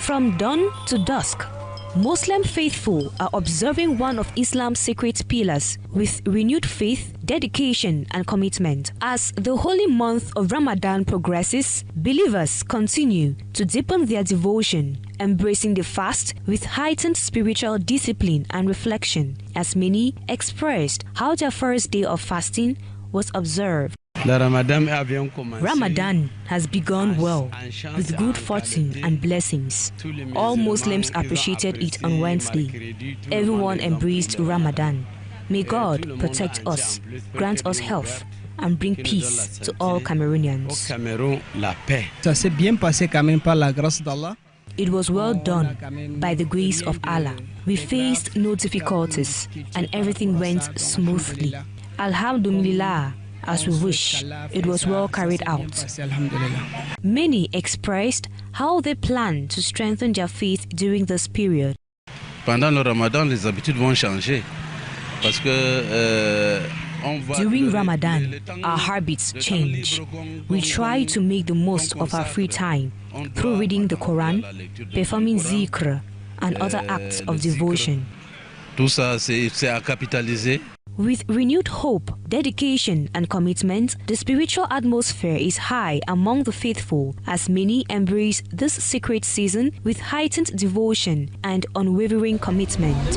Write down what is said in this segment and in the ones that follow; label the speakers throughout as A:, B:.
A: From dawn to dusk, Muslim faithful are observing one of Islam's sacred pillars with renewed faith, dedication and commitment. As the holy month of Ramadan progresses, believers continue to deepen their devotion, embracing the fast with heightened spiritual discipline and reflection, as many expressed how their first day of fasting was observed. Ramadan has begun well, with good fortune and blessings. All Muslims appreciated it on Wednesday. Everyone embraced Ramadan. May God protect us, grant us health, and bring peace to all Cameroonians. It was well done by the grace of Allah. We faced no difficulties and everything went smoothly. Alhamdulillah. As we wish, it was well carried out. Many expressed how they plan to strengthen their faith during this period. During Ramadan, our habits change. We try to make the most of our free time through reading the Quran, performing zikr, and other acts of devotion. With renewed hope, dedication and commitment, the spiritual atmosphere is high among the faithful as many embrace this sacred season with heightened devotion and unwavering commitment.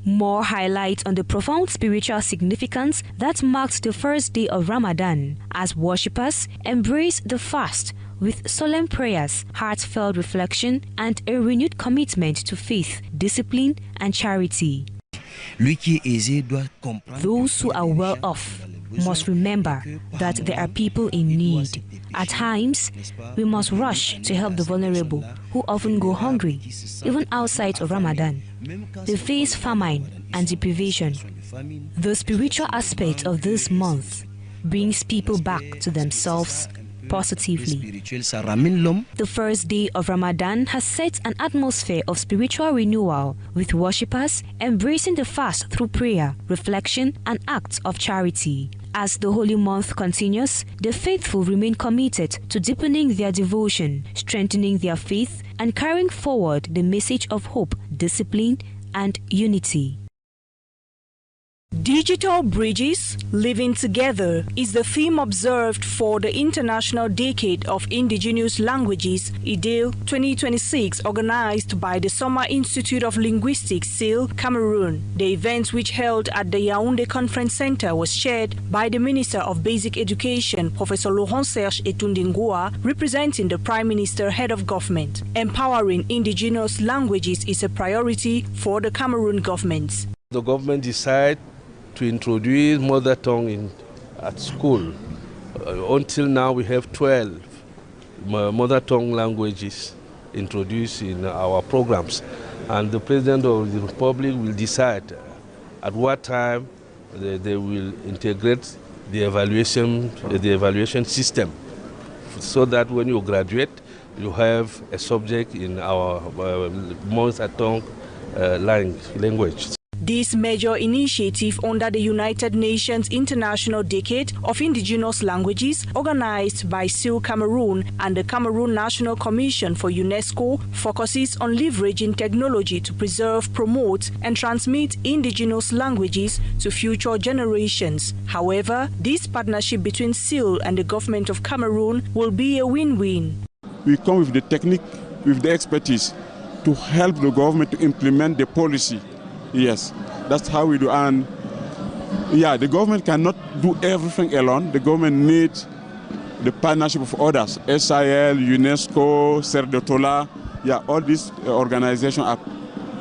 A: More highlights on the profound spiritual significance that marked the first day of Ramadan as worshippers embrace the fast with solemn prayers, heartfelt reflection, and a renewed commitment to faith, discipline, and charity. Those who are well off must remember that there are people in need. At times, we must rush to help the vulnerable who often go hungry, even outside of Ramadan. They face famine and deprivation. The spiritual aspect of this month brings people back to themselves positively. The first day of Ramadan has set an atmosphere of spiritual renewal, with worshippers embracing the fast through prayer, reflection, and acts of charity. As the holy month continues, the faithful remain committed to deepening their devotion, strengthening their faith, and carrying forward the message of hope, discipline, and unity. Digital bridges living together is the theme observed for the International Decade of Indigenous Languages, IDEL 2026, organized by the Summer Institute of Linguistics, SIL, Cameroon. The event, which held at the Yaoundé Conference Center, was chaired by the Minister of Basic Education, Professor Laurent Serge Etundingua, representing the Prime Minister, Head of Government. Empowering indigenous languages is a priority for the Cameroon government.
B: The government decided to introduce mother tongue at school. Until now, we have 12 mother tongue languages introduced in our programs. And the President of the Republic will decide at what time they will integrate the evaluation system, so that when you graduate, you have a subject in our mother tongue language.
A: This major initiative under the United Nations International Decade of Indigenous Languages, organized by SIL Cameroon and the Cameroon National Commission for UNESCO, focuses on leveraging technology to preserve, promote, and transmit indigenous languages to future generations. However, this partnership between SIL and the government of Cameroon will be a win-win.
C: We come with the technique, with the expertise to help the government to implement the policy. Yes, that's how we do. And yeah, the government cannot do everything alone. The government needs the partnership of others, SIL, UNESCO, Serdotola. Yeah, all these organizations are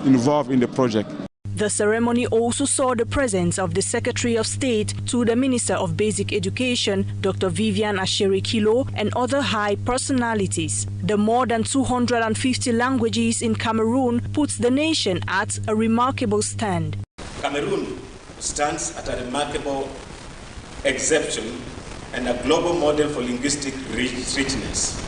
C: involved in the project.
A: The ceremony also saw the presence of the Secretary of State to the Minister of Basic Education, Dr. Vivian Ashere-Kilo, and other high personalities. The more than 250 languages in Cameroon puts the nation at a remarkable stand.
D: Cameroon stands at a remarkable exception and a global model for linguistic richness.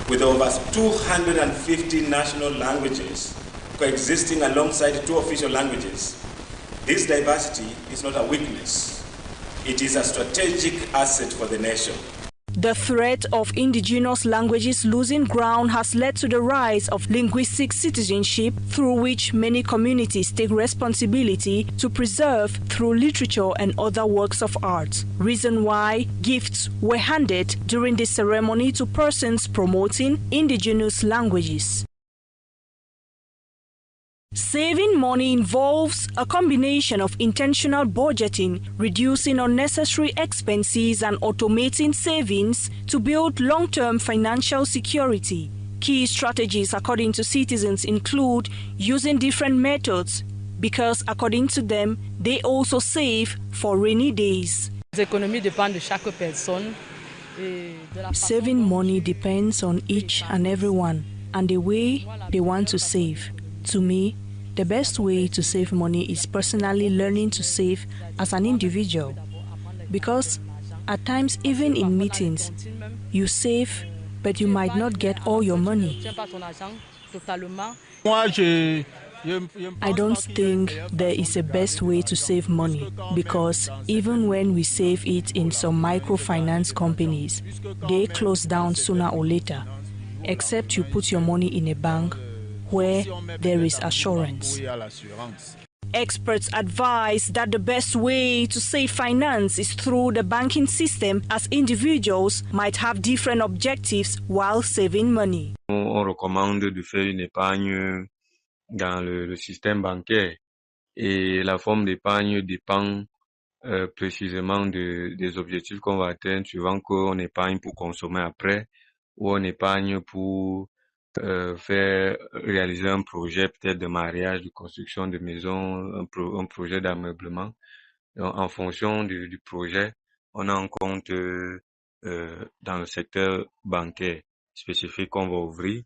D: With over 250 national languages, coexisting alongside two official languages. This diversity is not a weakness. It is a strategic asset for the nation.
E: The threat of indigenous languages losing ground has led to the rise of linguistic citizenship, through which many communities take responsibility to preserve through literature and other works of art. Reason why gifts were handed during this ceremony to persons promoting indigenous languages. Saving money involves a combination of intentional budgeting, reducing unnecessary expenses, and automating savings to build long-term financial security. Key strategies, according to citizens, include using different methods because, according to them, they also save for rainy days. Saving money depends on each and everyone and the way they want to save. To me, the best way to save money is personally learning to save as an individual, because at times, even in meetings, you save, but you might not get all your money. I don't think there is a best way to save money, because even when we save it in some microfinance companies, they close down sooner or later, except you put your money in a bank where there is assurance. Experts advise that the best way to save finance is through the banking system, as individuals might have different objectives while saving money.
F: On recommande de faire une épargne dans le système bancaire, et la forme d'épargne dépend précisément des objectifs qu'on va atteindre, suivant qu'on épargne pour consommer après ou on épargne pour faire réaliser un projet peut-être de mariage, de construction de maison, un projet d'ameublement. En fonction du projet, on a un compte dans le secteur bancaire spécifique qu'on va ouvrir,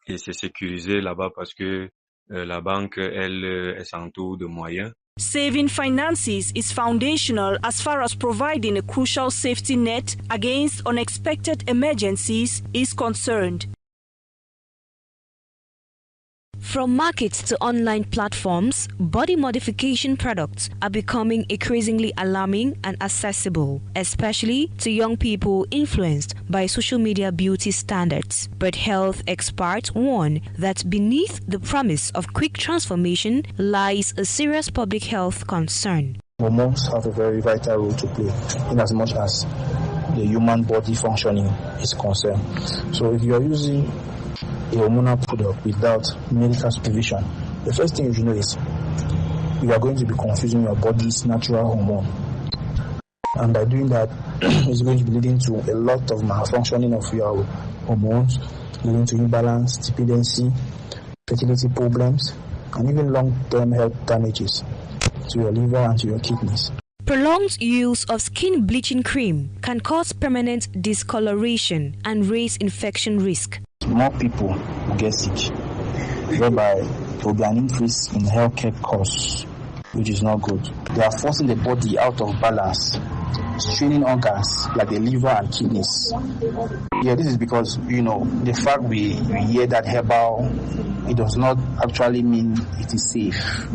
F: et c'est sécurisé là-bas parce que la banque, elle s'entoure de moyens.
E: Saving finances is foundational as far as providing a crucial safety net against unexpected emergencies is concerned.
A: From markets to online platforms, body modification products are becoming increasingly alarming and accessible, especially to young people influenced by social media beauty standards. But health experts warn that beneath the promise of quick transformation lies a serious public health concern.
G: Hormones have a very vital role to play in as much as the human body functioning is concerned. So if you are using a hormonal product without medical supervision, the first thing you should know is you are going to be confusing your body's natural hormone. And by doing that, it's going to be leading to a lot of malfunctioning of your hormones, leading to imbalance, dependency, fertility problems, and even long-term health damages to your liver and to your kidneys.
A: Prolonged use of skin bleaching cream can cause permanent discoloration and raise infection risk.
G: More people will get sick, whereby there will be an increase in healthcare costs, which is not good. They are forcing the body out of balance, straining organs like the liver and kidneys. Yeah, this is because, the fact we hear that herbal, it does not actually mean it is safe,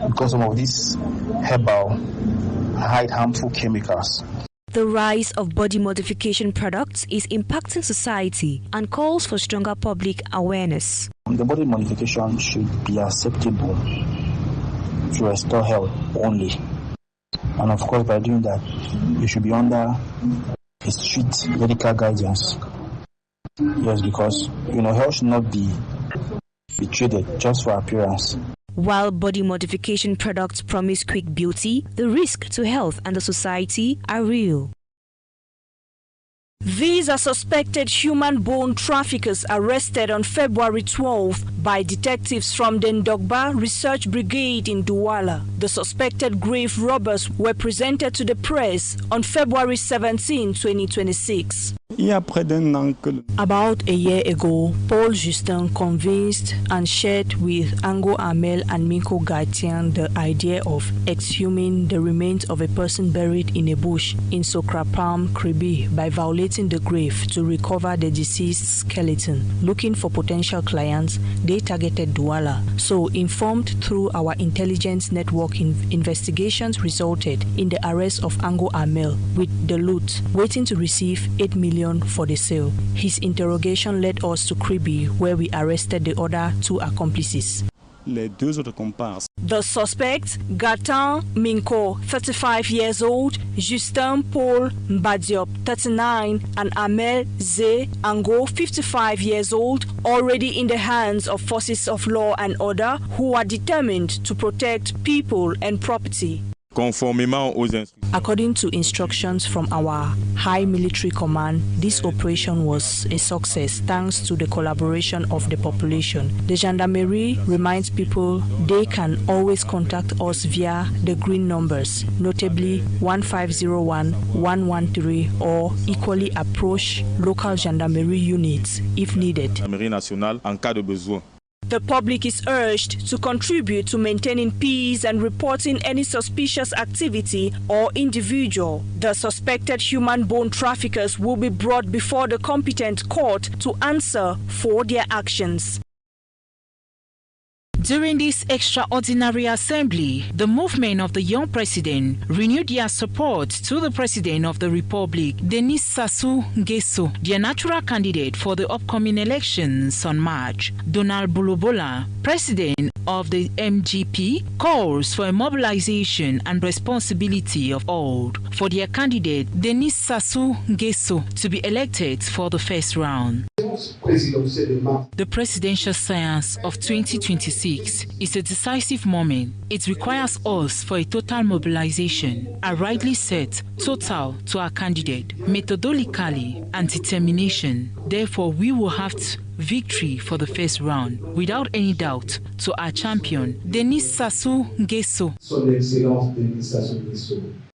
G: because some of these herbal hide harmful chemicals.
A: The rise of body modification products is impacting society and calls for stronger public awareness.
G: The body modification should be acceptable to restore health only. And of course, by doing that, you should be under a strict medical guidance. Yes, because, health should not be traded just for appearance.
A: While body modification products promise quick beauty, the risk to health and the society are real.
E: These are suspected human bone traffickers arrested on February 12 by detectives from the Ndogba Research Brigade in Douala. The suspected grave robbers were presented to the press on February 17, 2026. About a year ago, Paul Justin convinced and shared with Ango Amel and Minko Gaetian the idea of exhuming the remains of a person buried in a bush in Sokrapam, Kribi, by violating the grave to recover the deceased skeleton. Looking for potential clients, they targeted Douala. So, informed through our intelligence network, investigations resulted in the arrest of Ango Amel with the loot, waiting to receive 8 million for the sale. His interrogation led us to Kribi, where we arrested the other 2 accomplices. The suspects, Gatan Minko, 35 years old, Justin Paul Mbadiop, 39, and Amel Ze Ango, 55 years old, already in the hands of forces of law and order who are determined to protect people and property. According to instructions from our high military command, this operation was a success thanks to the collaboration of the population. The gendarmerie reminds people they can always contact us via the green numbers, notably 1501, 113, or equally approach local gendarmerie units if needed. The public is urged to contribute to maintaining peace and reporting any suspicious activity or individual. The suspected human bone traffickers will be brought before the competent court to answer for their actions.
H: During this extraordinary assembly, the movement of the young president renewed their support to the president of the republic, Denis Sassou Nguesso, their natural candidate for the upcoming elections on March. Donald Bulubola, president of the MGP, calls for a mobilization and responsibility of all for their candidate, Denis Sassou Nguesso, to be elected for the first round. The presidential science of 2026 is a decisive moment. It requires us for a total mobilization, a rightly set total to our candidate, methodologically and determination. Therefore, we will have victory for the first round, without any doubt, to our champion, Denis Sassou Nguesso.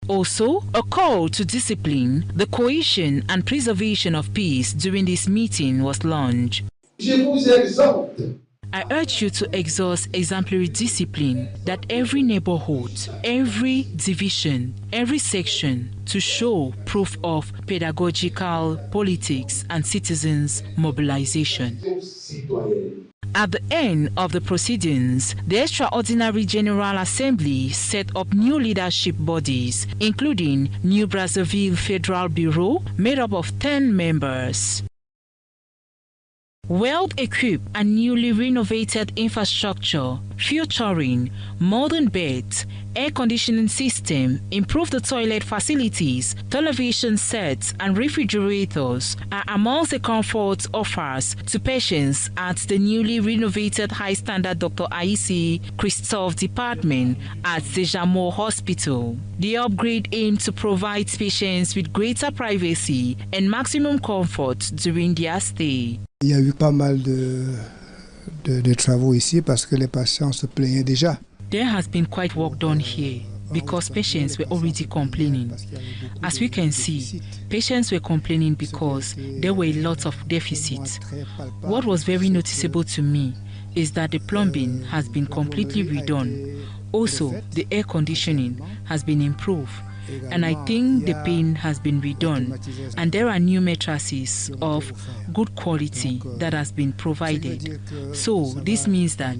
H: Also, a call to discipline, the cohesion and preservation of peace during this meeting was launched. I urge you to exhaust exemplary discipline that every neighborhood, every division, every section, to show proof of pedagogical politics and citizens' mobilization. At the end of the proceedings, the Extraordinary General Assembly set up new leadership bodies, including New Brazzaville Federal Bureau, made up of 10 members. Well-equipped and newly renovated infrastructure, featuring modern beds, air conditioning system, improved toilet facilities, television sets, and refrigerators are amongst the comfort offers to patients at the newly renovated high-standard Dr. Aisi Christophe department at the Jamour Hospital. The upgrade aims to provide patients with greater privacy and maximum comfort during their stay.
I: Il y a eu pas mal de travaux ici parce que les patients se plaignaient déjà.
H: There has been quite work done here because patients were already complaining. As we can see, patients were complaining because there were a lot of deficits. What was very noticeable to me is that the plumbing has been completely redone. Also, the air conditioning has been improved. And I think the paint has been redone, and there are new mattresses of good quality that has been provided. So this means that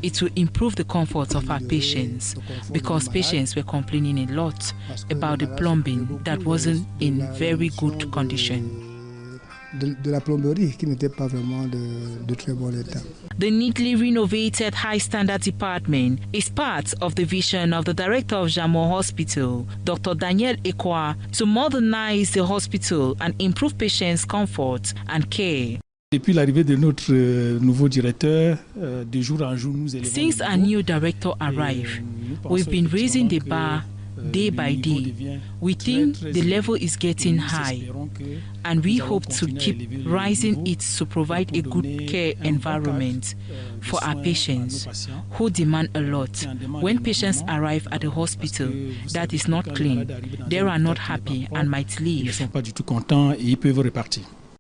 H: it will improve the comfort of our patients, because patients were complaining a lot about the plumbing that wasn't in very good condition.
I: De la plomberie qui n'était pas vraiment de très bon état.
H: The neatly renovated high-standard department is part of the vision of the director of Jamour Hospital, Dr. Daniel Ekwa, to modernize the hospital and improve patients' comfort and care.
J: Depuis l'arrivée de notre nouveau directeur, de jour en jour nous élevons.
H: Since our new director arrived, we've been raising the bar day by day. We think the level is getting high, and we hope to keep rising it to provide a good care environment for our patients who demand a lot. When patients arrive at the hospital that is not clean, they are not happy and might leave.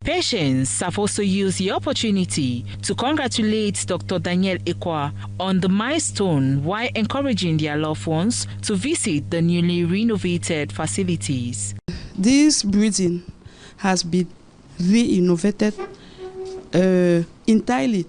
H: Patients have also used the opportunity to congratulate Dr. Daniel Ekwa on the milestone while encouraging their loved ones to visit the newly renovated facilities.
K: This building has been re-innovated entirely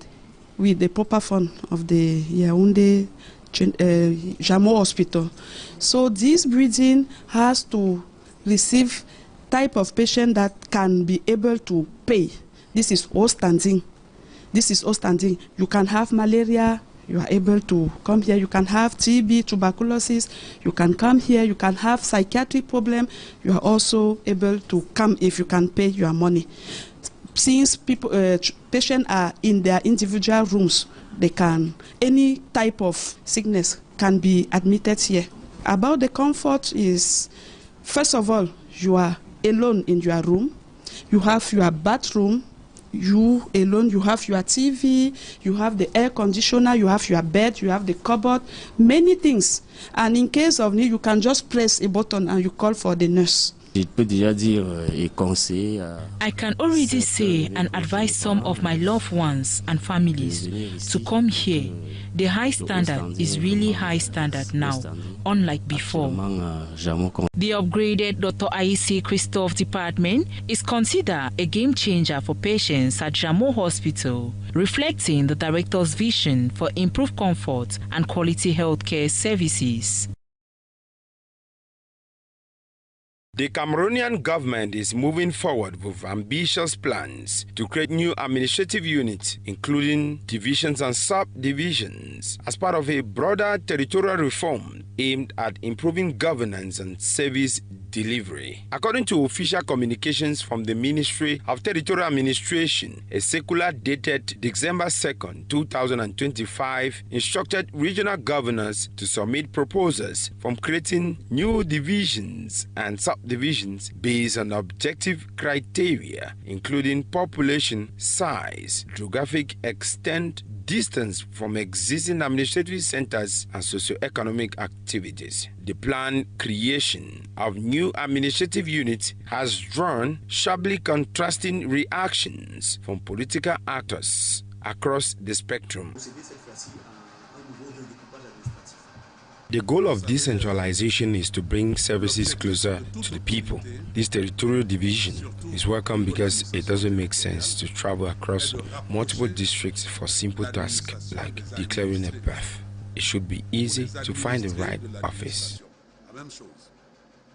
K: with the proper fund of the Yaoundé Jamo Hospital. So this building has to receive type of patient that can be able to pay. This is all standing. This is all standing. You can have malaria, you are able to come here. You can have TB, tuberculosis, you can come here. You can have psychiatric problem. You are also able to come if you can pay your money. Since people, patients are in their individual rooms, they can, any type of sickness can be admitted here. About the comfort is, first of all, you are alone in your room. You have your bathroom. You alone, you have your TV, you have the air conditioner, you have your bed, you have the cupboard, many things. And in case of need, you can just press a button and you call for the nurse.
H: I can already say and advise some of my loved ones and families to come here. The high standard is really high standard now, unlike before. The upgraded Dr. Aisi Christophe department is considered a game changer for patients at Jamo Hospital, reflecting the director's vision for improved comfort and quality healthcare services.
L: The Cameroonian government is moving forward with ambitious plans to create new administrative units, including divisions and subdivisions, as part of a broader territorial reform aimed at improving governance and service delivery. According to official communications from the Ministry of Territorial Administration, a circular dated December 2nd, 2025 instructed regional governors to submit proposals from creating new divisions and subdivisions based on objective criteria, including population size, geographic extent, distance from existing administrative centers, and socio-economic activities. The planned creation of new administrative units has drawn sharply contrasting reactions from political actors across the spectrum. The goal of decentralization is to bring services closer to the people. This territorial division is welcome because it doesn't make sense to travel across multiple districts for simple tasks like declaring a birth. It should be easy to find the right office.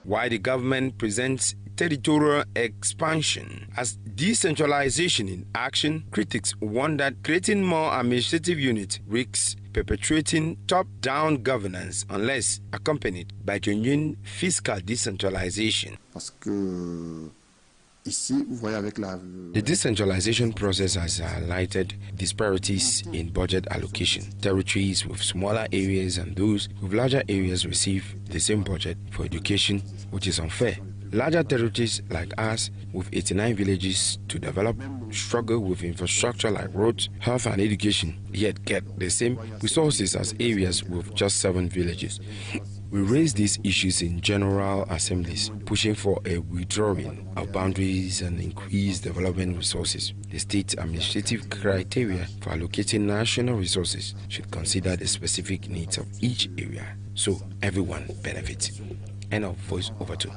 L: While the government presents territorial expansion as decentralization in action, critics warn that creating more administrative units risks perpetuating top-down governance unless accompanied by genuine fiscal decentralization. The decentralization process has highlighted disparities in budget allocation. Territories with smaller areas and those with larger areas receive the same budget for education, which is unfair. Larger territories like ours, with 89 villages to develop, struggle with infrastructure like roads, health and education, yet get the same resources as areas with just 7 villages. We raise these issues in general assemblies, pushing for a withdrawing of boundaries and increased development resources. The state administrative criteria for allocating national resources should consider the specific needs of each area, so everyone benefits. End of voice over to.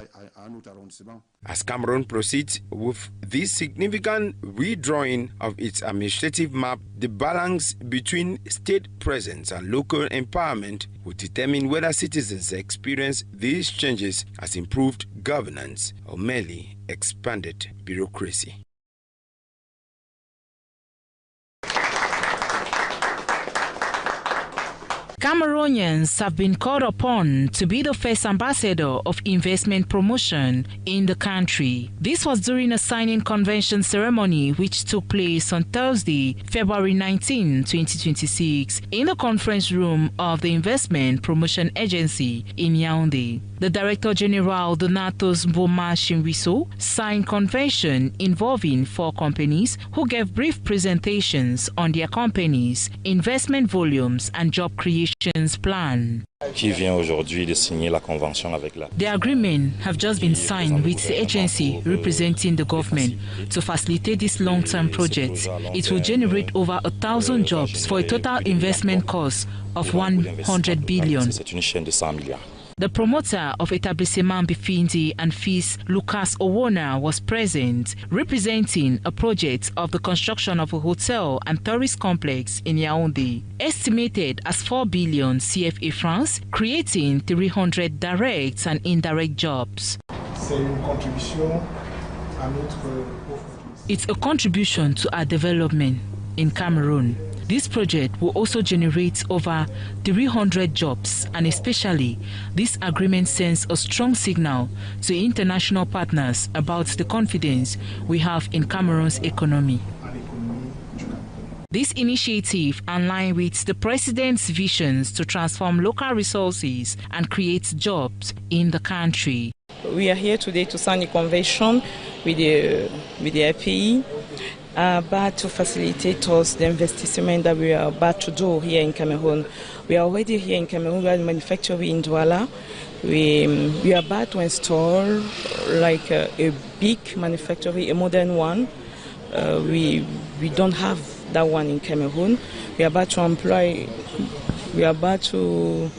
L: As Cameroon proceeds with this significant redrawing of its administrative map, the balance between state presence and local empowerment will determine whether citizens experience these changes as improved governance or merely expanded bureaucracy.
H: Cameroonians have been called upon to be the first ambassador of investment promotion in the country. This was during a signing convention ceremony which took place on Thursday, February 19, 2026, in the conference room of the Investment Promotion Agency in Yaoundé. The Director General Donatos Boma Shinwiso signed convention involving 4 companies who gave brief presentations on their companies, investment volumes and job creations plan. The agreement have just been signed with the agency representing the government to facilitate this long-term project. It will generate over 1,000 jobs for a total investment cost of 100 billion. The promoter of Etablissement Bifindi and Fils, Lucas Owona, was present, representing a project of the construction of a hotel and tourist complex in Yaoundé, estimated as 4 billion CFA francs, creating 300 direct and indirect jobs. It's a contribution to our development in Cameroon. This project will also generate over 300 jobs, and especially this agreement sends a strong signal to international partners about the confidence we have in Cameroon's economy. This initiative aligns with the President's visions to transform local resources and create jobs in the country.
M: We are here today to sign a convention with the FPE. But to facilitate us the investment that we are about to do here in Cameroon. We are already here in Cameroon. We are manufacturing in Douala. We are about to install like a big manufactory, a modern one. We don't have that one in Cameroon. We are about to employ. We are about to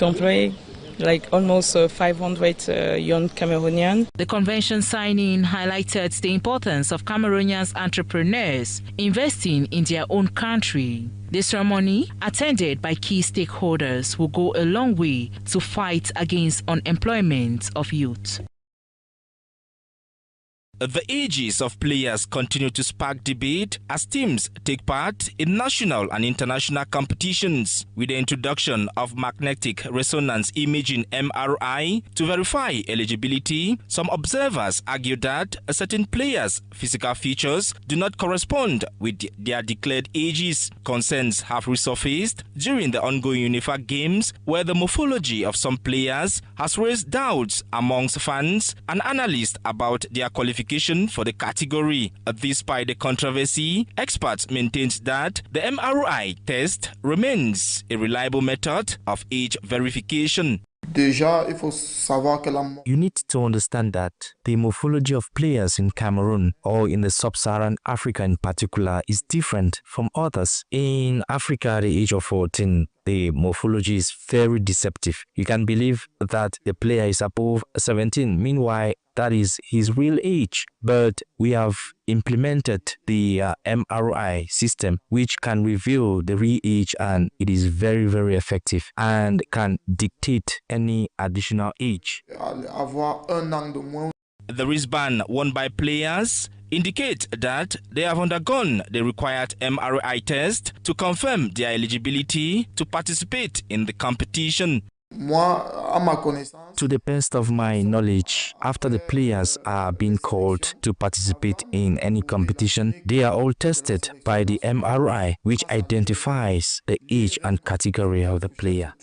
M: employ like almost 500 young Cameroonians.
H: The convention signing highlighted the importance of Cameroonians entrepreneurs investing in their own country. The ceremony, attended by key stakeholders, will go a long way to fight against unemployment of youth.
N: The ages of players continue to spark debate as teams take part in national and international competitions. With the introduction of magnetic resonance imaging (MRI) to verify eligibility, some observers argue that certain players' physical features do not correspond with their declared ages. Concerns have resurfaced during the ongoing UNIFA Games, where the morphology of some players has raised doubts amongst fans and analysts about their qualifications for the category. Despite the controversy, experts maintain that the MRI test remains a reliable method of age verification.
O: You need to understand that the morphology of players in Cameroon or in the sub-Saharan Africa in particular is different from others. In Africa at the age of 14, the morphology is very deceptive. You can believe that the player is above 17. Meanwhile, that is his real age. But we have implemented the MRI system, which can reveal the real age, and it is very, very effective and can dictate any additional age.
N: The wristband worn by players indicate that they have undergone the required MRI test to confirm their eligibility to participate in the competition.
O: To the best of my knowledge, after the players are being called to participate in any competition, they are all tested by the MRI, which identifies the age and category of the player.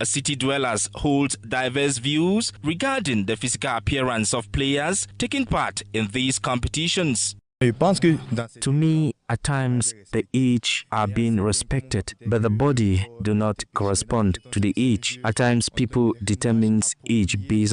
N: City dwellers hold diverse views regarding the physical appearance of players taking part in these competitions.
O: To me, at times, the age are being respected, but the body do not correspond to the age. At times, people determine age based